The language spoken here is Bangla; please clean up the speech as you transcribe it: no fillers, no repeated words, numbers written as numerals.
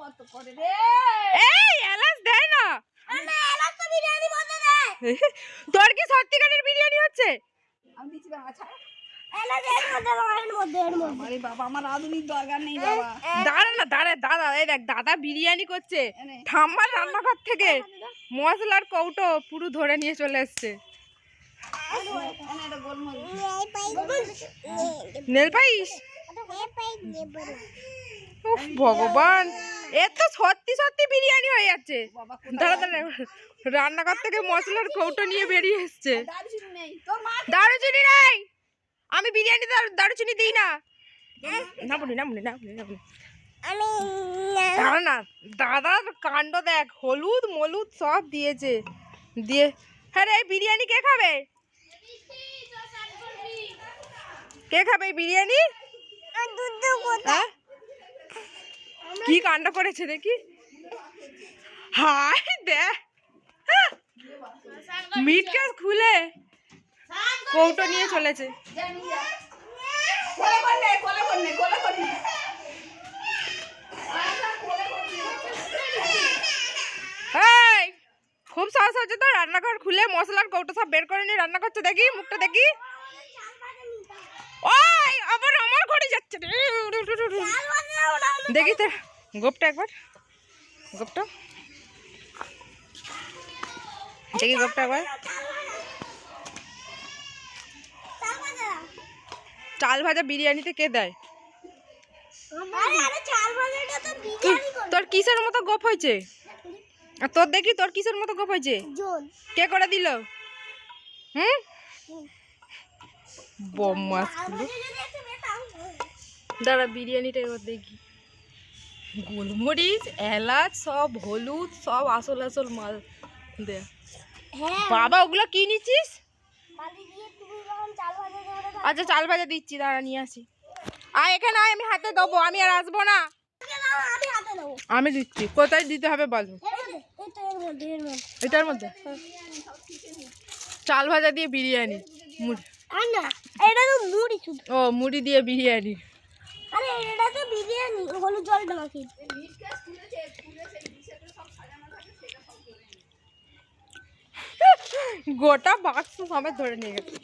এই এলাচ দেয় না। তোর কি সত্যিকারের বিরিয়ানি হচ্ছে? দাদা এই দেখ দাদা বিরিয়ানি করছে ঠাম্মার রান্নাঘর থেকে মশলার কৌটো পুরো ধরে নিয়ে চলে এসছে। নেল পাইস ভগবান এ তো সত্যি সত্যি বিরিয়ানি হয়ে যাচ্ছে। দাঁড়া দাঁড়া রান্নাঘর থেকে মশলার কৌটো নিয়ে বেরিয়ে এসছে। দারুচিনি নেই, আমি বিরিয়ানি দারুচিনি দিই না। না দাদার কাণ্ড দেখ, হলুদ মলুদ সব দিয়েছে দিয়ে। হ্যাঁ রে বিরিয়ানি কে খাবে? কে খাবে বিরিয়ানি? কি কাণ্ড করেছে দেখি। হাই দেখ মিট কেস খুলে কৌটো নিয়ে চলেছে। খুব সাহস হচ্ছে তো রান্নাঘর খুলে মশলার কৌটো সব বের করে নিয়ে রান্না করছে। দেখি মুখটা দেখি। ওই আবার আমার ঘরে যাচ্ছে দেখি তোর গোপটা একবার, গোপটা দেখি, গোপটা একবার। চাল ভাজা বিরিয়ানিতে কে দেয়? তোর কিসের মতো গোপ হয়েছে? আর তোর দেখি তোর কিসের মতো গোপ হয়েছে? কে করে দিল? হুম বম্মাস দাঁড়া বিরিয়ানিটা এবার দেখি। গোলমরিচ এলাচ সব হলুদ সব আসল আসল মাল দে। বাবা ওগুলো কি নিচ্ছিস? আচ্ছা চাল ভাজা দিচ্ছি, দাঁড়া নিয়ে আসি। আর এখানে আমি হাতে দেবো, আমি আর আসবো না। আমি দিচ্ছি, কোথায় দিতে হবে বলো? এটার মধ্যে চাল ভাজা দিয়ে বিরিয়ানি, ও মুড়ি দিয়ে বিরিয়ানি। গোটা বাক্স সমেত ধরে নিয়ে গেছে।